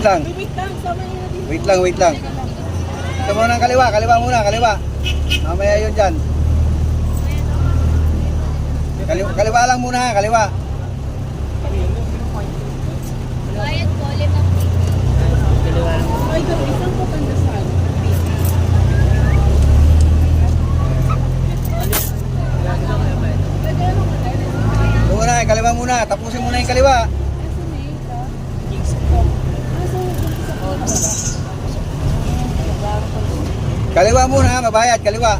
Wait lang. Wait lang, sama niyo na dito. Wait lang, wait lang. Ito muna ang kaliwa, kaliwa muna, kaliwa. Mamaya yun dyan. Kaliwa lang muna, kaliwa. Bayad po, 5 Ay, doon, isang po pandasal. Ito muna, kaliwa muna. Tapusin muna yung kaliwa. Kaliwa muna, mabayad, kaliwa.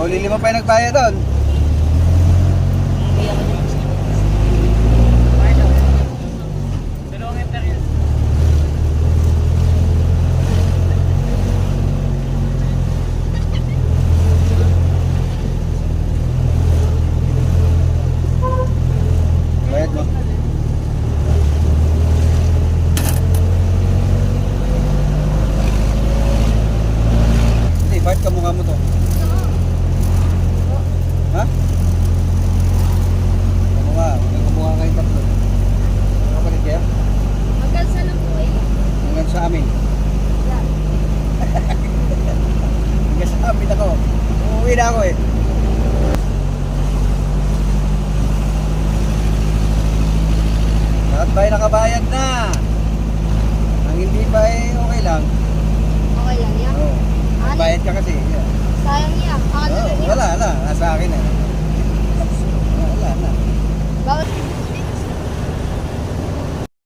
O, lilima pa yung nagbayad doon. Bayad mo. Hindi, bakit kamukha mo to? Ha? Kamukha, may kamukha kayong tatlo. Kapatid kayo? Magkalsa lang po eh. Hanggang sa amin. Hanggang sa amin ako. Uuwi na ako eh. Lahat ba'y nakabayad na? Ang hindi pa eh, okay lang. Okay lang yan. Oo. Nagbayad ka kasi. Yeah. Sayang yan. Oo, wala. Nasa akin eh.